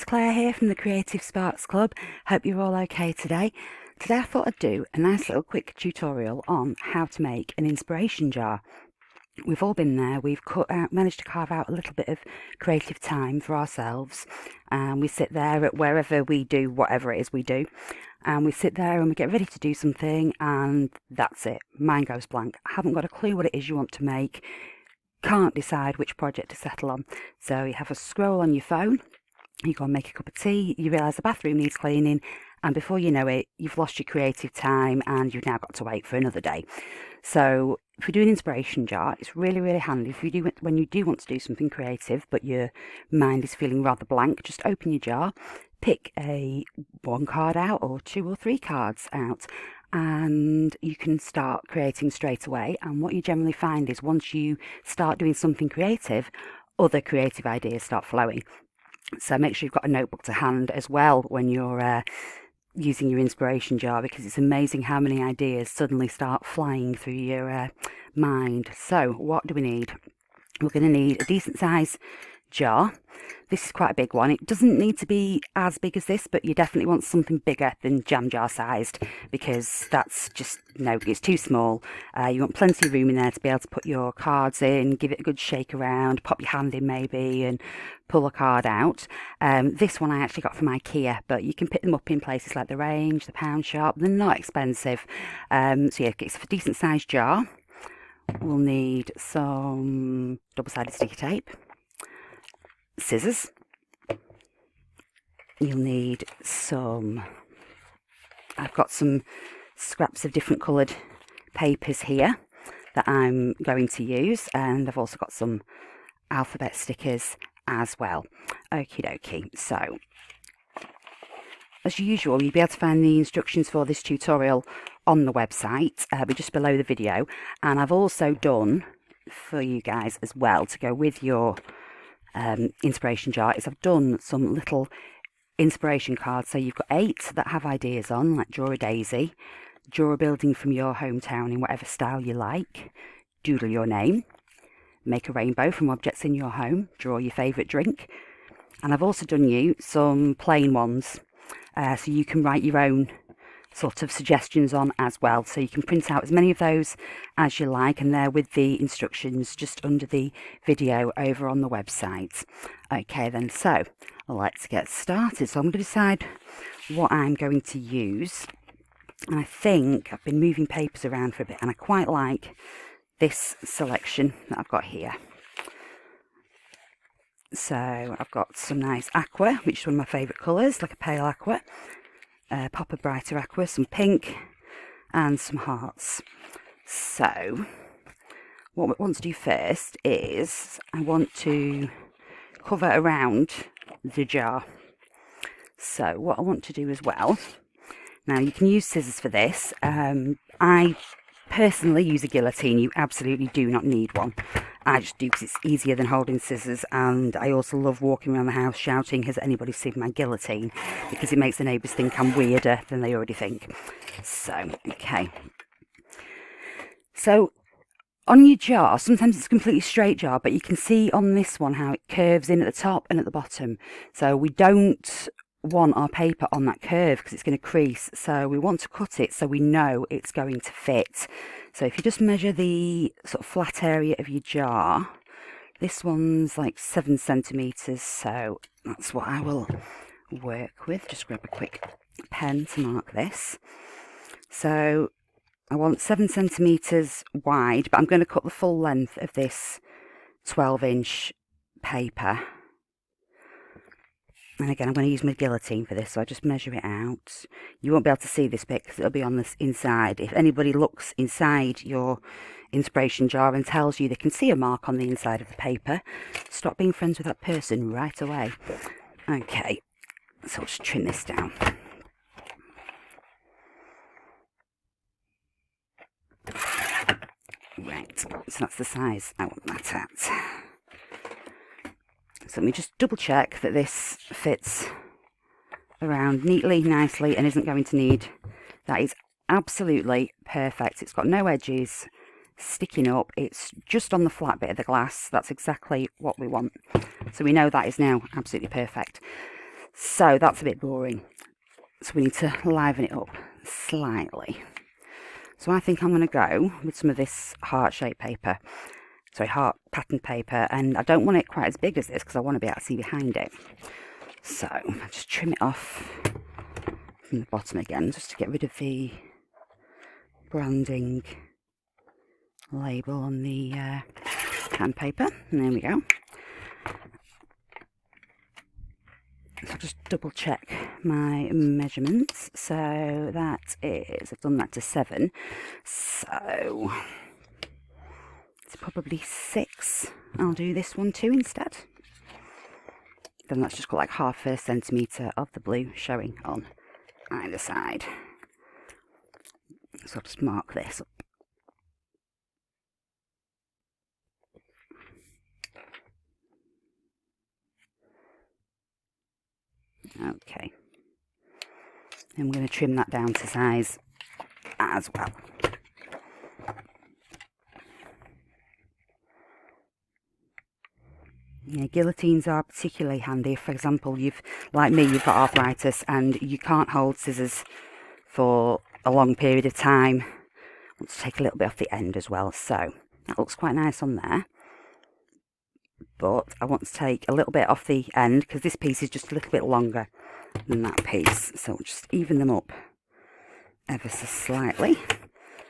Claire here from the Creative Sparks Club. Hope you're all okay today. Today I thought I'd do a nice little quick tutorial on how to make an inspiration jar. We've all been there. We've managed to carve out a little bit of creative time for ourselves, and we sit there at wherever we do whatever it is we do, and we sit there and we get ready to do something, and that's it. Mind goes blank. I haven't got a clue what it is you want to make. Can't decide which project to settle on. So you have a scroll on your phone. You go and make a cup of tea, you realise the bathroom needs cleaning, and before you know it, you've lost your creative time and you've now got to wait for another day. So if we do an inspiration jar, it's really, really handy when you do want to do something creative but your mind is feeling rather blank. Just open your jar, pick one card out or 2 or 3 cards out, and you can start creating straight away. And what you generally find is once you start doing something creative, other creative ideas start flowing. So make sure you've got a notebook to hand as well when you're using your inspiration jar, because it's amazing how many ideas suddenly start flying through your mind. So what do we need? We're going to need a decent size jar. This is quite a big one. It doesn't need to be as big as this, but you definitely want something bigger than jam jar sized, because that's just, no, it's too small. You want plenty of room in there to be able to put your cards in, give it a good shake around, pop your hand in maybe and pull a card out. This one I actually got from IKEA, but you can pick them up in places like the Range, the Pound Shop. They're not expensive. So yeah, it's a decent sized jar. We'll need some double-sided sticky tape, scissors. You'll need I've got some scraps of different coloured papers here that I'm going to use, and I've also got some alphabet stickers as well. Okie dokie. So as usual, you'll be able to find the instructions for this tutorial on the website, but just below the video. And I've also done for you guys as well, to go with your inspiration jar, is I've done some little inspiration cards. So you've got 8 that have ideas on, like draw a daisy, draw a building from your hometown in whatever style you like, doodle your name, make a rainbow from objects in your home, draw your favourite drink. And I've also done you some plain ones, so you can write your own sort of suggestions on as well. So you can print out as many of those as you like, and they're with the instructions just under the video over on the website. Okay then, so let's get started. So I'm going to decide what I'm going to use, and I think I've been moving papers around for a bit, and I quite like this selection that I've got here. So I've got some nice aqua, which is one of my favourite colours, like a pale aqua, pop of brighter aqua, some pink and some hearts. So what we want to do first is I want to cover around the jar. So what I want to do as well, now you can use scissors for this. I personally use a guillotine. You absolutely do not need one. I just do because it's easier than holding scissors, and I also love walking around the house shouting, "Has anybody seen my guillotine?" because it makes the neighbours think I'm weirder than they already think. So, okay. So, on your jar, sometimes it's a completely straight jar, but you can see on this one how it curves in at the top and at the bottom. So we don't want our paper on that curve because it's going to crease, so we want to cut it so we know it's going to fit. So if you just measure the sort of flat area of your jar, this one's like 7 centimetres, so that's what I will work with. Just grab a quick pen to mark this. So I want 7 centimetres wide, but I'm going to cut the full length of this 12-inch paper. And again, I'm going to use my guillotine for this, so I just measure it out. You won't be able to see this bit because it'll be on this inside. If anybody looks inside your inspiration jar and tells you they can see a mark on the inside of the paper, stop being friends with that person right away. Okay, so I'll just trim this down. Right, so that's the size I want that at. So let me just double check that this fits around neatly, nicely, and isn't going to need. That is absolutely perfect. It's got no edges sticking up. It's just on the flat bit of the glass. That's exactly what we want. So we know that is now absolutely perfect. So that's a bit boring. So we need to liven it up slightly. So I think I'm going to go with some of this heart-shaped paper. Sorry, heart pattern paper. And I don't want it quite as big as this because I want to be able to see behind it. So I'll just trim it off from the bottom again, just to get rid of the branding label on the pattern paper. And there we go. So I'll just double check my measurements. So that is, I've done that to 7. So it's probably 6. I'll do this one too instead. Then that's just got like half a centimetre of the blue showing on either side. So I'll just mark this up. Okay. And we're going to trim that down to size as well. Yeah, guillotines are particularly handy if, for example, like me, you've got arthritis and you can't hold scissors for a long period of time. I want to take a little bit off the end as well, so that looks quite nice on there. But I want to take a little bit off the end because this piece is just a little bit longer than that piece. So I'll just even them up ever so slightly.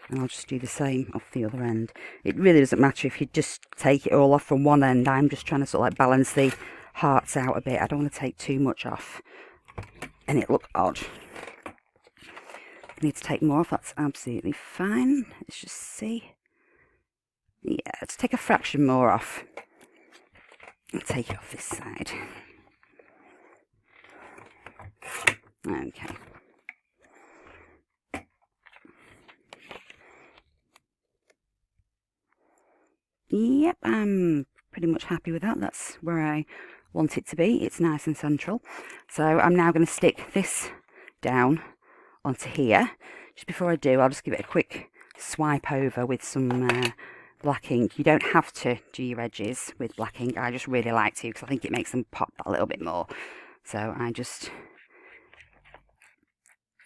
And I'll just do the same off the other end. It really doesn't matter if you just take it all off from one end. I'm just trying to sort of like balance the hearts out a bit. I don't want to take too much off and it look odd. I need to take more off, that's absolutely fine. Let's just see. Yeah, let's take a fraction more off. I'll take it off this side. Okay. Yep, I'm pretty much happy with that. That's where I want it to be. It's nice and central. So I'm now going to stick this down onto here. Just before I do, I'll just give it a quick swipe over with some black ink. You don't have to do your edges with black ink. I just really like to because I think it makes them pop a little bit more. So I just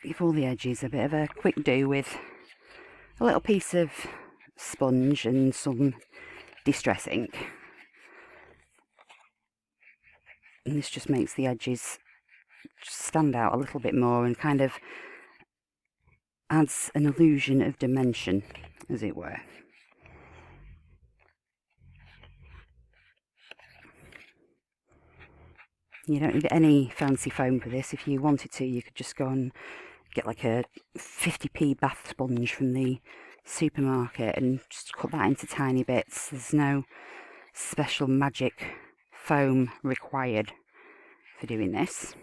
give all the edges a bit of a quick do with a little piece of sponge and some distress ink. And this just makes the edges stand out a little bit more and kind of adds an illusion of dimension, as it were. You don't need any fancy foam for this. If you wanted to, you could just go and get like a 50p bath sponge from the supermarket and just cut that into tiny bits. There's no special magic foam required for doing this.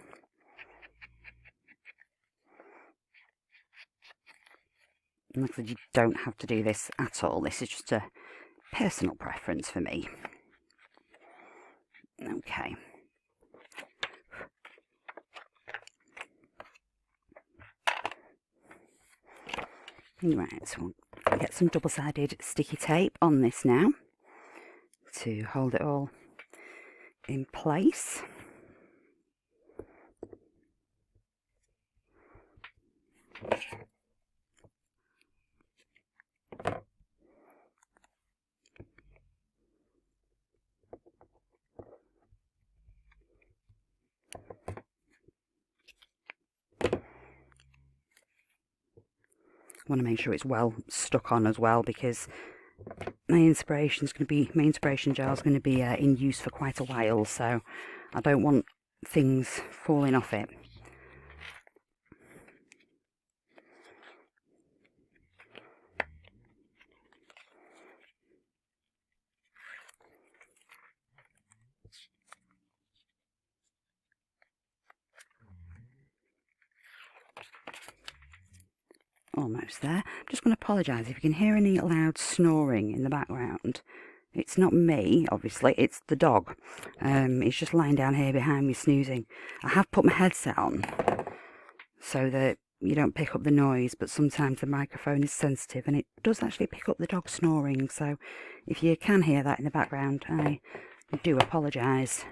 And like I said, you don't have to do this at all. This is just a personal preference for me. Okay. Right, so we'll get some double-sided sticky tape on this now to hold it all in place. I want to make sure it's well stuck on as well because my inspiration jar is going to be in use for quite a while, so I don't want things falling off it. Almost there. I'm just going to apologise if you can hear any loud snoring in the background. It's not me, obviously, it's the dog. He's just lying down here behind me snoozing. I have put my headset on so that you don't pick up the noise, but sometimes the microphone is sensitive and it does actually pick up the dog snoring. So if you can hear that in the background, I do apologise.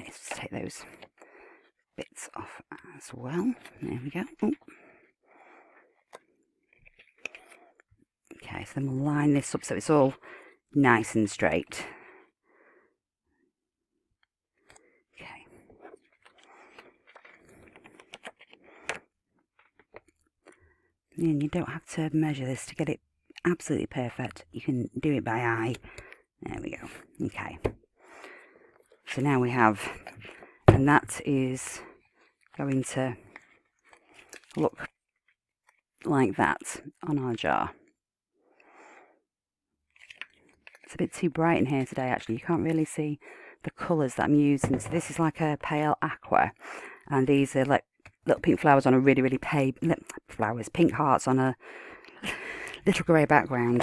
Okay, let's take those bits off as well. There we go. Ooh. Okay, so then we'll line this up so it's all nice and straight. Okay. And you don't have to measure this to get it absolutely perfect. You can do it by eye. There we go. Okay. So now we have, and that is going to look like that on our jar. It's a bit too bright in here today actually, you can't really see the colours that I'm using. So this is like a pale aqua, and these are like little pink flowers on a really pale, pink hearts on a little grey background.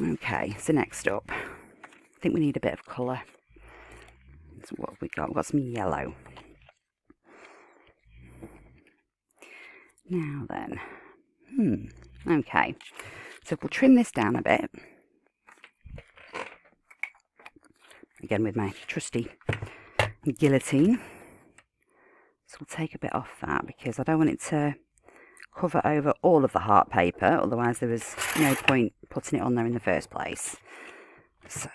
Okay, so next up, I think we need a bit of colour. So what have we got? We've got some yellow. Now then, okay, so we'll trim this down a bit. Again with my trusty guillotine. So we'll take a bit off that because I don't want it to cover over all of the heart paper, otherwise there was no point putting it on there in the first place. So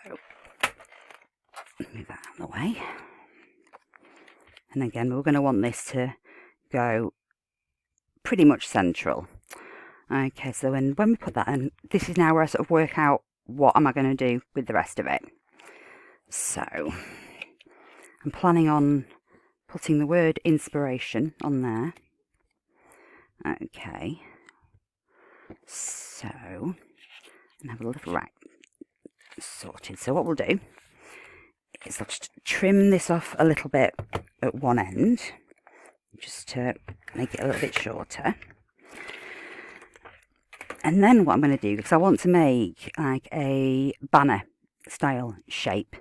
move that out of the way. And again, we're going to want this to go pretty much central. Okay, so when we put that in, this is now where I sort of work out what am I going to do with the rest of it. So I'm planning on putting the word inspiration on there. Okay, so and have a little right sorted. So what we'll do is I'll just trim this off a little bit at one end, just to make it a little bit shorter. And then what I'm going to do, because I want to make like a banner style shape,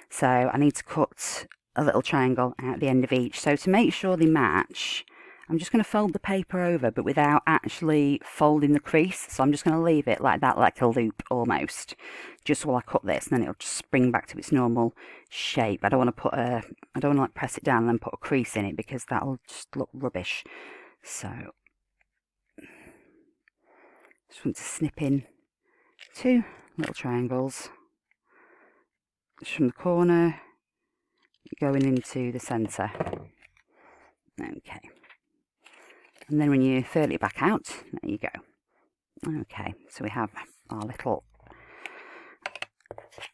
so I need to cut a little triangle at the end of each. So to make sure they match, I'm just going to fold the paper over, but without actually folding the crease. So I'm just going to leave it like that, like a loop almost, just while I cut this, and then it'll just spring back to its normal shape. I don't want to put I don't want to like press it down and then put a crease in it, because that'll just look rubbish. So just want to snip in 2 little triangles just from the corner going into the centre. Okay. And then when you furl it back out, there you go. Okay, so we have our little,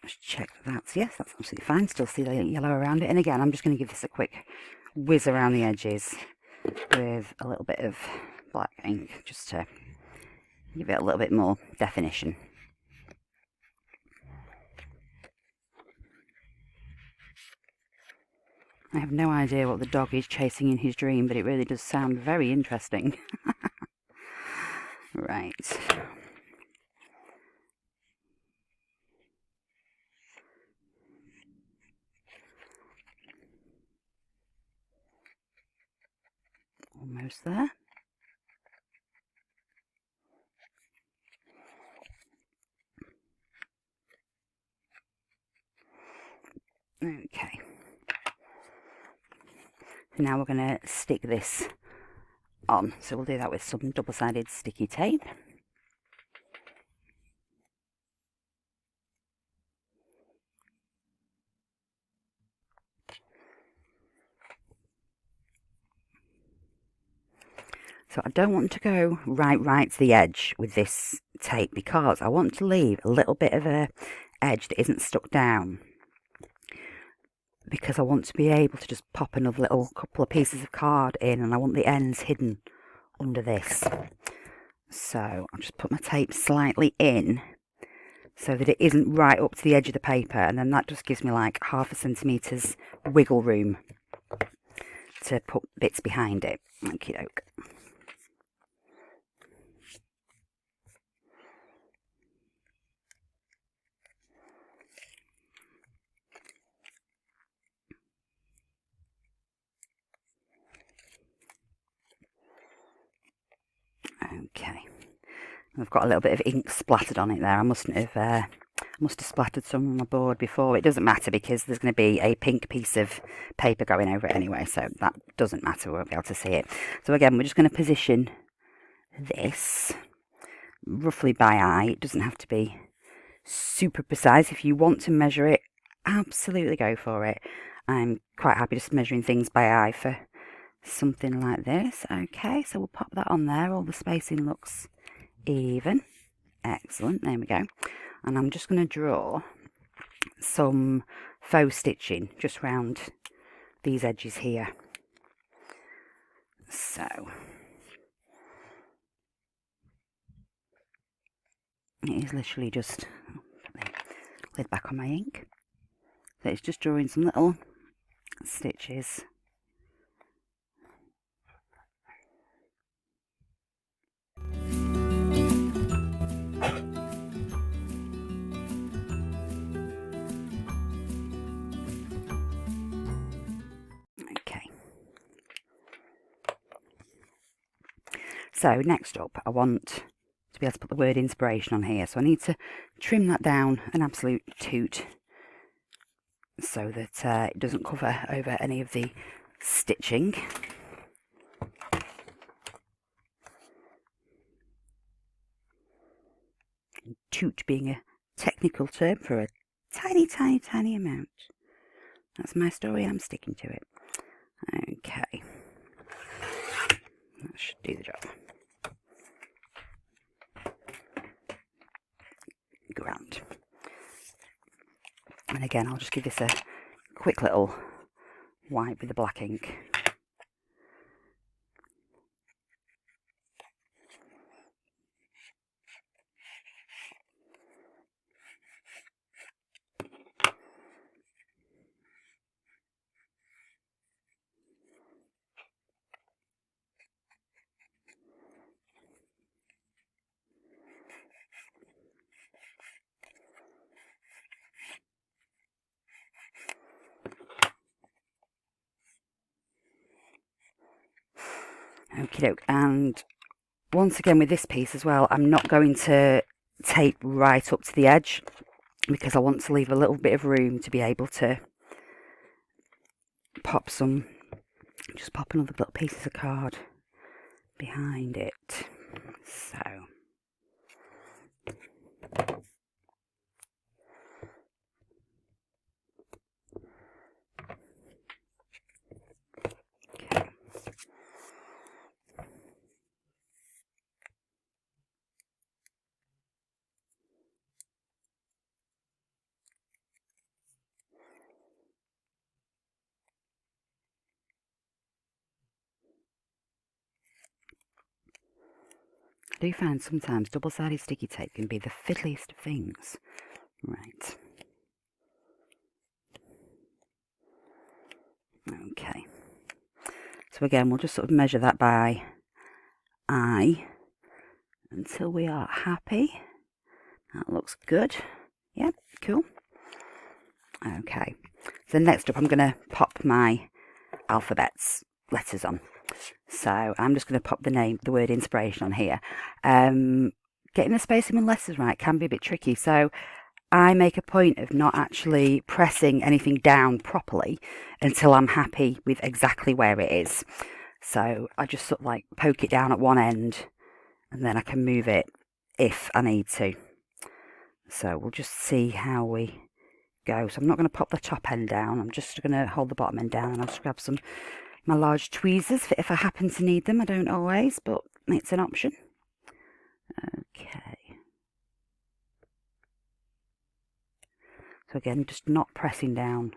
let's check that's, yes, that's absolutely fine. Still see the yellow around it. And again, I'm just going to give this a quick whiz around the edges with a little bit of black ink, just to give it a little bit more definition. I have no idea what the dog is chasing in his dream, but it really does sound very interesting. Right. Almost there. Okay. Now we're going to stick this on. So we'll do that with some double-sided sticky tape. So I don't want to go right to the edge with this tape, because I want to leave a little bit of a edge that isn't stuck down, because I want to be able to just pop another little couple of pieces of card in, and I want the ends hidden under this. So I'll just put my tape slightly in so that it isn't right up to the edge of the paper, and then that just gives me like 1/2 centimetre's wiggle room to put bits behind it. Okie doke. Okay, I've got a little bit of ink splattered on it there. I mustn't have Must have splattered some on my board before. It doesn't matter because there's going to be a pink piece of paper going over it anyway, so that doesn't matter. We won't be able to see it. So again, we're just going to position this roughly by eye. It doesn't have to be super precise. If you want to measure it, absolutely go for it. I'm quite happy just measuring things by eye for something like this. Okay, so we'll pop that on there. All the spacing looks even. Excellent, there we go. And I'm just going to draw some faux stitching just round these edges here. So it is literally just put the lid back on my ink. So it's just drawing some little stitches. Okay. So next up, I want to be able to put the word inspiration on here. So I need to trim that down an absolute toot so that it doesn't cover over any of the stitching. Toot being a technical term for a tiny, tiny, tiny amount. That's my story and I'm sticking to it. Okay. That should do the job. Grand. And again, I'll just give this a quick little wipe with the black ink. Okie doke, and once again with this piece as well, I'm not going to tape right up to the edge because I want to leave a little bit of room to be able to pop some, just pop another little pieces of card behind it. So I do find sometimes double-sided sticky tape can be the fiddliest of things. Right. Okay. So again, we'll just sort of measure that by eye until we are happy. That looks good. Yep, cool. Okay. So next up, I'm going to pop my alphabets letters on. So I'm just going to pop the word inspiration on here. Getting the spacing and letters right can be a bit tricky. So I make a point of not actually pressing anything down properly until I'm happy with exactly where it is. So I just sort of like poke it down at one end and then I can move it if I need to. So we'll just see how we go. So I'm not going to pop the top end down. I'm just going to hold the bottom end down and I'll just grab some my large tweezers for if I happen to need them. I don't always, but it's an option. Okay. So again, just not pressing down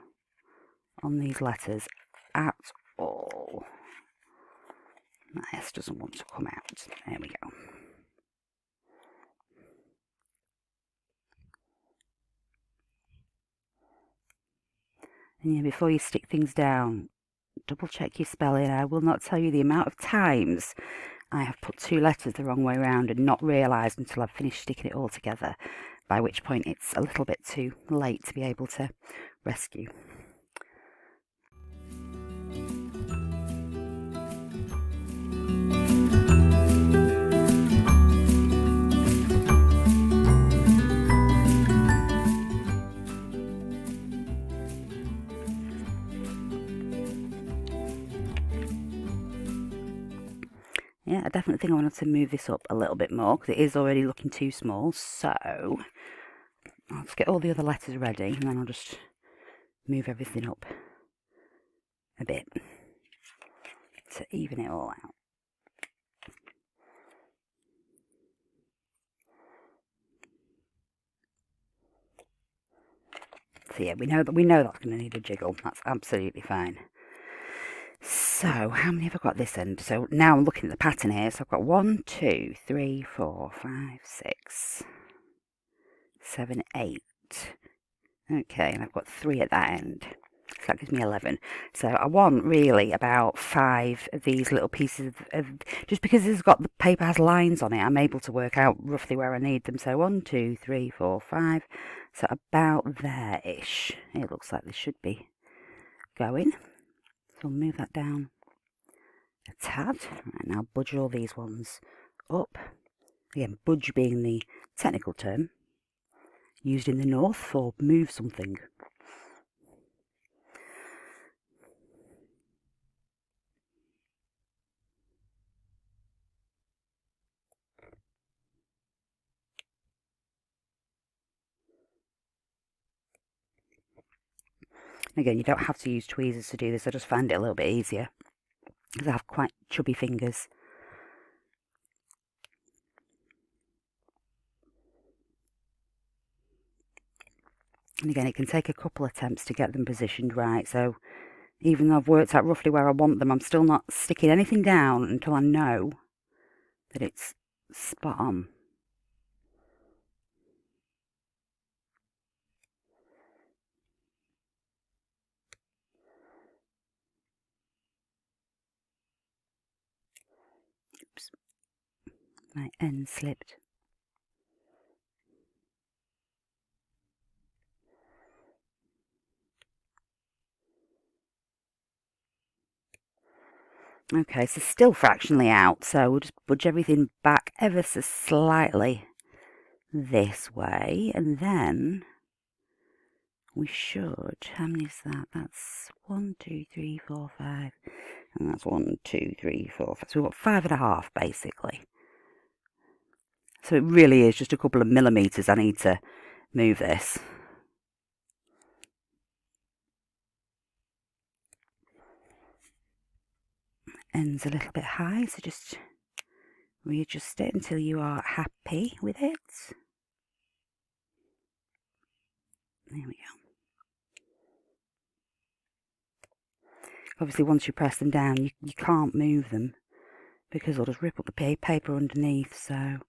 on these letters at all. My S doesn't want to come out. There we go. And yeah, before you stick things down, double check your spelling. I will not tell you the amount of times I have put two letters the wrong way around and not realised until I've finished sticking it all together, by which point it's a little bit too late to be able to rescue. Yeah, I definitely think I wanted to move this up a little bit more because it is already looking too small. So I'll just get all the other letters ready and then I'll just move everything up a bit to even it all out. So yeah, we know that's going to need a jiggle. That's absolutely fine. So how many have I got this end? So now I'm looking at the pattern here. So I've got 1, 2, 3, 4, 5, 6, 7, 8. Okay, and I've got 3 at that end. So that gives me 11. So I want really about 5 of these little pieces of just because this has got the paper has lines on it, I'm able to work out roughly where I need them. So 1, 2, 3, 4, 5. So about there-ish. It looks like this should be going. So I'll move that down a tad. Right, now budge all these ones up. Again, budge being the technical term used in the north for move something. Again, you don't have to use tweezers to do this. I just find it a little bit easier because I have quite chubby fingers. And again, it can take a couple attempts to get them positioned right. So even though I've worked out roughly where I want them, I'm still not sticking anything down until I know that it's spot on. Oops, my end slipped. Okay, so still fractionally out, so we'll just budge everything back ever so slightly this way, and then we should, how many is that? That's 1, 2, 3, 4, 5, and that's 1, 2, 3, 4, 5. So we've got 5.5 basically. So it really is just a couple of millimetres I need to move this. End's a little bit high, so just readjust it until you are happy with it. There we go. Obviously, once you press them down, you can't move them because they'll just rip up the paper underneath, so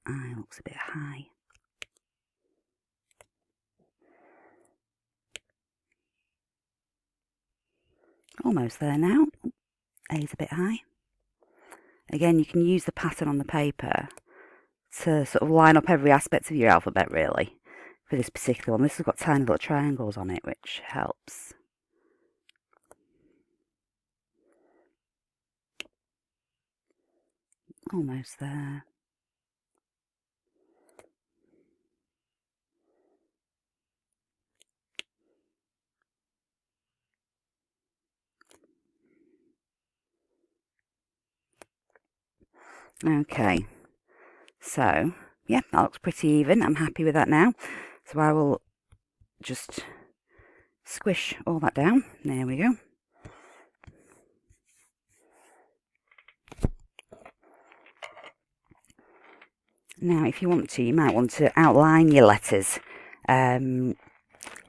eye looks a bit high. Almost there now. A's a bit high. Again, you can use the pattern on the paper to sort of line up every aspect of your alphabet, really, for this particular one. This has got tiny little triangles on it, which helps. Almost there. Okay, so yeah, that looks pretty even. I'm happy with that now. So I will just squish all that down. There we go. Now, if you want to, you might want to outline your letters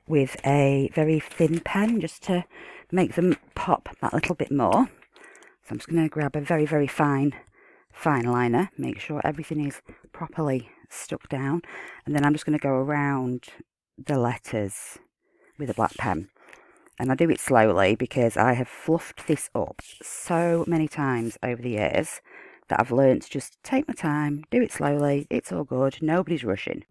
with a very thin pen just to make them pop that little bit more. So I'm just going to grab a very, very fine liner, make sure everything is properly stuck down, and then I'm just going to go around the letters with a black pen. And I do it slowly because I have fluffed this up so many times over the years that I've learned to just take my time, do it slowly, it's all good, nobody's rushing.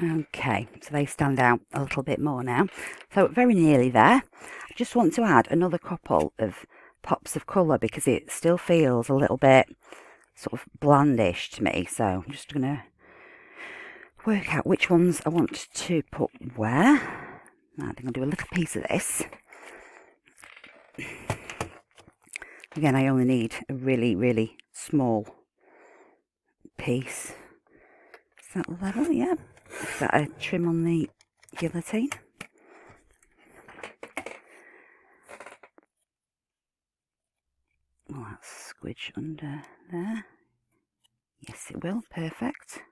Okay, so they stand out a little bit more now. So very nearly there. I just want to add another couple of pops of colour because it still feels a little bit sort of blandish to me. So I'm just going to work out which ones I want to put where. Now, I think I'll do a little piece of this. Again, I only need a really, really small piece. Is that level? Yeah. Is that a trim on the guillotine? Will that squidge under there? Yes, it will. Perfect.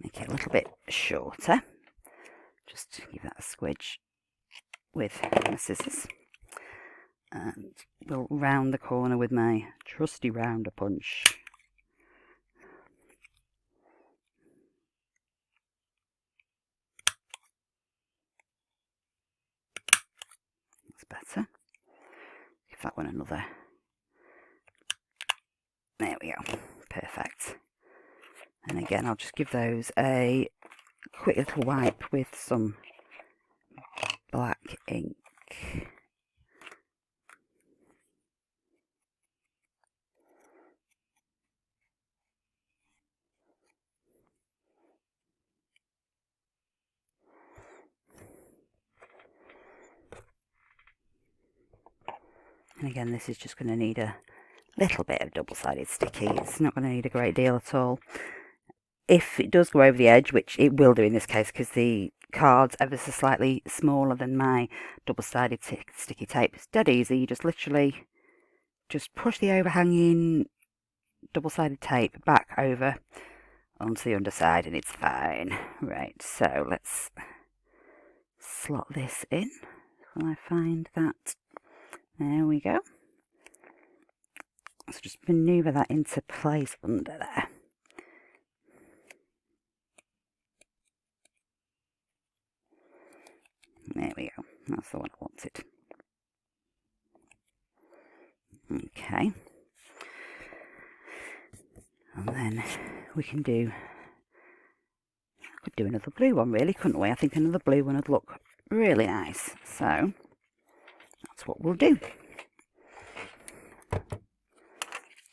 Make it a little bit shorter. Just to give that a squidge with my scissors. And we'll round the corner with my trusty rounder punch. That's better. Give that one another. There we go. Perfect. And again, I'll just give those a quick little wipe with some black ink. And again, this is just going to need a little bit of double-sided sticky. It's not going to need a great deal at all. If it does go over the edge, which it will do in this case because the card's ever so slightly smaller than my double-sided sticky tape, it's dead easy. You just literally just push the overhanging double-sided tape back over onto the underside and it's fine. Right, so let's slot this in. Will I find that? There we go. So just manoeuvre that into place under there. There we go. That's the one I wanted. Okay. And then we can do, could do another blue one really, couldn't we? I think another blue one would look really nice. So that's what we'll do.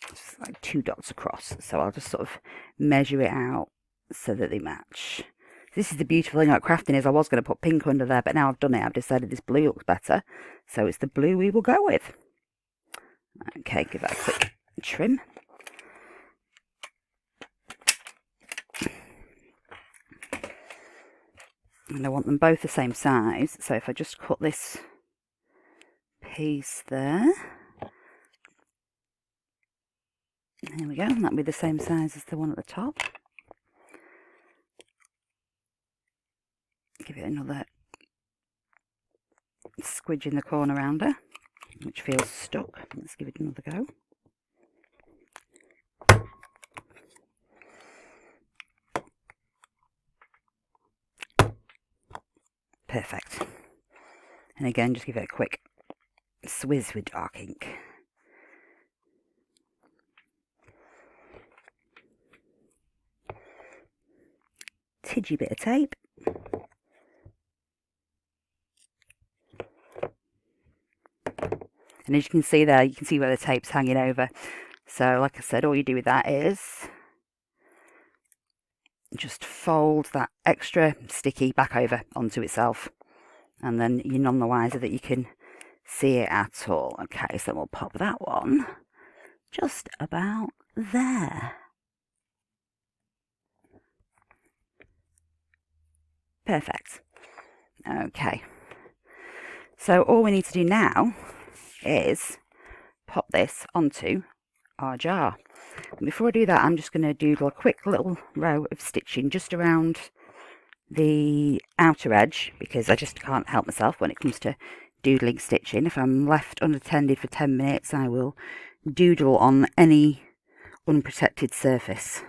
Just like 2 dots across. So I'll just sort of measure it out so that they match. This is the beautiful thing about crafting is I was going to put pink under there, but now I've done it, I've decided this blue looks better. So it's the blue we will go with. Okay, give that a quick trim. And I want them both the same size, so if I just cut this piece there. There we go, and that'll be the same size as the one at the top. Give it another squidge in the corner rounder, which feels stuck. Let's give it another go. Perfect. And again, just give it a quick swizz with dark ink. Tidgy bit of tape. And as you can see there, you can see where the tape's hanging over. So like I said, all you do with that is just fold that extra sticky back over onto itself. And then you're none the wiser that you can see it at all. Okay, so we'll pop that one just about there. Perfect. Okay. So all we need to do now is pop this onto our jar. And before I do that, I'm just going to doodle a quick little row of stitching just around the outer edge, because I just can't help myself when it comes to doodling stitching. If I'm left unattended for 10 minutes, I will doodle on any unprotected surface.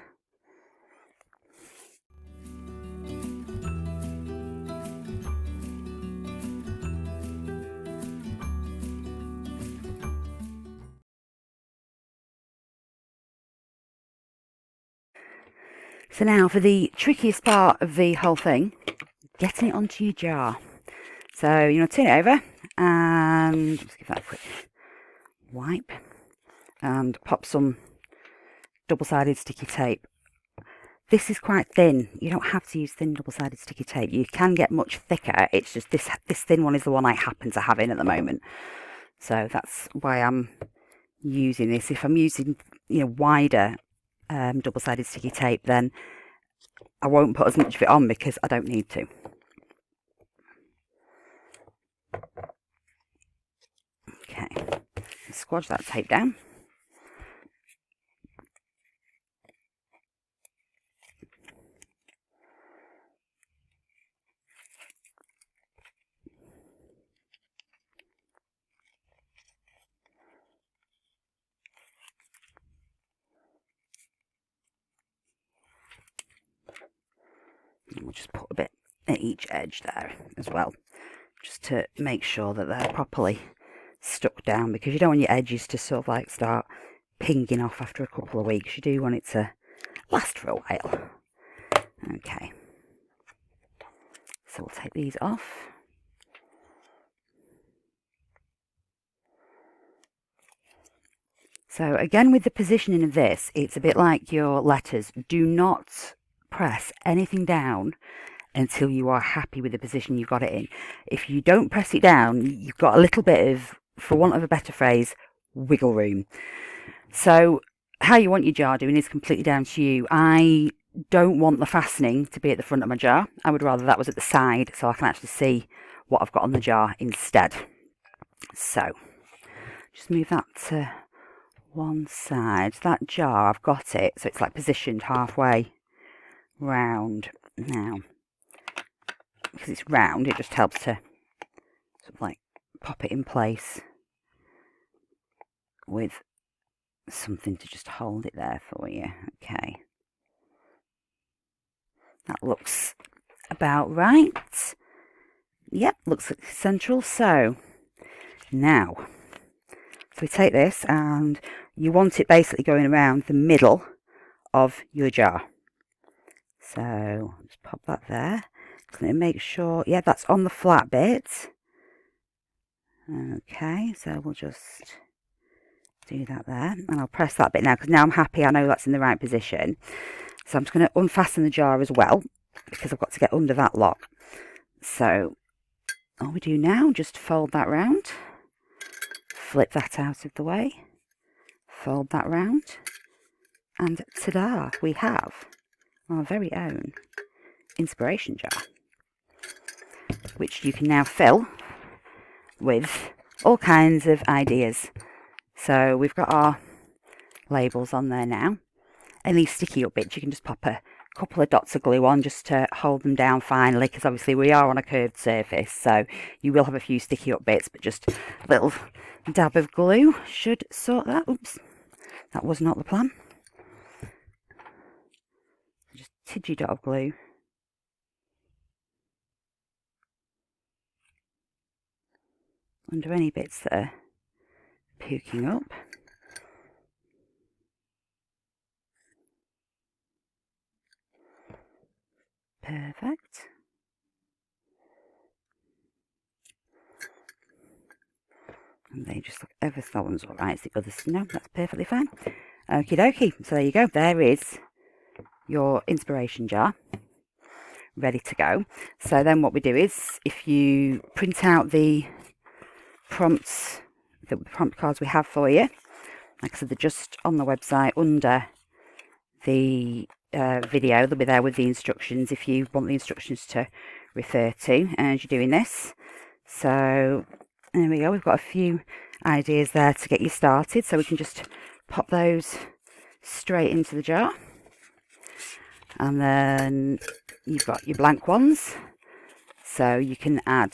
So now for the trickiest part of the whole thing, getting it onto your jar. So you know, turn it over and just give that a quick wipe and pop some double-sided sticky tape. This is quite thin. You don't have to use thin double-sided sticky tape. You can get much thicker. It's just this thin one is the one I happen to have in at the moment. So that's why I'm using this. If I'm using, you know, wider double-sided sticky tape, then I won't put as much of it on because I don't need to. Okay, squash that tape down. And we'll just put a bit at each edge there as well, just to make sure that they're properly stuck down, because you don't want your edges to sort of like start pinging off after a couple of weeks. You do want it to last for a while. Okay, so we'll take these off. So again, with the positioning of this, it's a bit like your letters. Do not press anything down until you are happy with the position you've got it in. If you don't press it down, you've got a little bit of, for want of a better phrase, wiggle room. So how you want your jar doing is completely down to you. I don't want the fastening to be at the front of my jar. I would rather that was at the side so I can actually see what I've got on the jar instead. So just move that to one side. That jar, I've got it so it's like positioned halfway round. Now because it's round, it just helps to sort of like pop it in place with something to just hold it there for you. Okay, that looks about right. Yep, looks central. So now, so we take this and you want it basically going around the middle of your jar. So just pop that there. Just going to make sure, yeah, that's on the flat bit. Okay, so we'll just do that there, and I'll press that bit now because now I'm happy. I know that's in the right position. So I'm just going to unfasten the jar as well because I've got to get under that lock. So all we do now, just fold that round, flip that out of the way, fold that round, and ta-da, we have our very own inspiration jar, which you can now fill with all kinds of ideas. So we've got our labels on there now, and these sticky up bits you can just pop a couple of dots of glue on just to hold them down finally, because obviously we are on a curved surface, so you will have a few sticky up bits, but just a little dab of glue should sort that. Oops, that was not the plan. Just tidgy dot of glue. Under any bits that are poking up. Perfect. And they just look ever so, that one's alright, the others, no, that's perfectly fine. Okie dokie, so there you go, there is your inspiration jar ready to go. So then what we do is, if you print out the prompts, the prompt cards we have for you, like I said, they're just on the website under the video. They'll be there with the instructions if you want the instructions to refer to as you're doing this. So there we go, we've got a few ideas there to get you started, so we can just pop those straight into the jar. And then you've got your blank ones, so you can add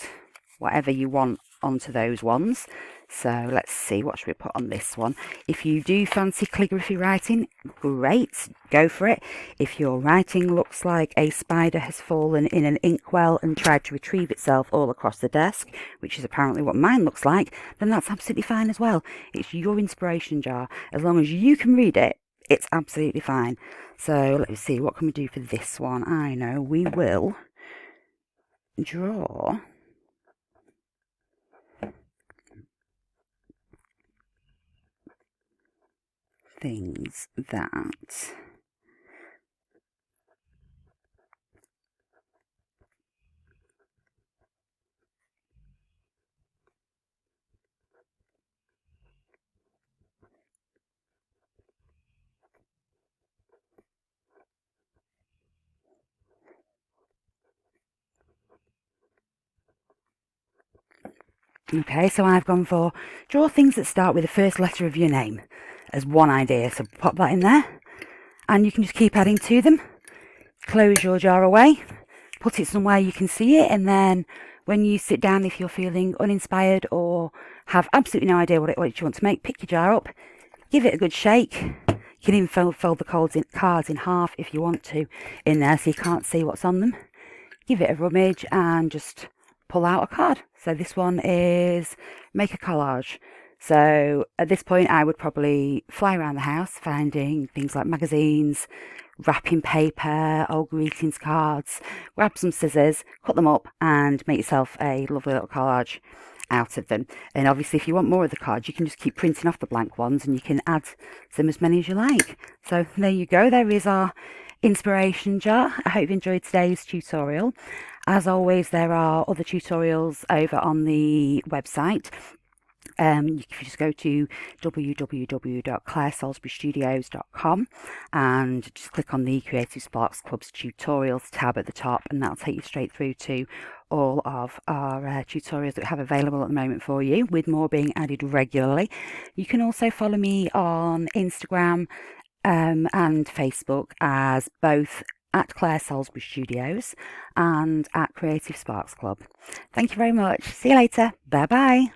whatever you want onto those ones. So let's see, what should we put on this one? If you do fancy calligraphy writing, great, go for it. If your writing looks like a spider has fallen in an inkwell and tried to retrieve itself all across the desk, which is apparently what mine looks like, then that's absolutely fine as well. It's your inspiration jar. As long as you can read it, it's absolutely fine. So let's see, what can we do for this one? I know we will draw things that okay, so I've gone for draw things that start with the first letter of your name as one idea. So pop that in there, and you can just keep adding to them. Close your jar away, put it somewhere you can see it, and then when you sit down, if you're feeling uninspired or have absolutely no idea what you want to make, pick your jar up, give it a good shake. You can even fold the cards in half if you want to in there so you can't see what's on them. Give it a rummage and just pull out a card. So this one is make a collage. So at this point I would probably fly around the house finding things like magazines, wrapping paper, old greetings cards, grab some scissors, cut them up and make yourself a lovely little collage out of them. And obviously if you want more of the cards, you can just keep printing off the blank ones and you can add them as many as you like. So there you go, there is our inspiration jar. I hope you enjoyed today's tutorial. As always, there are other tutorials over on the website. You can just go to www.claresalisburystudios.com and just click on the Creative Sparks Club's tutorials tab at the top, and that'll take you straight through to all of our tutorials that we have available at the moment for you, with more being added regularly. You can also follow me on Instagram and Facebook as both at Claire Salisbury Studios and at Creative Sparks Club. Thank you very much. See you later. Bye bye.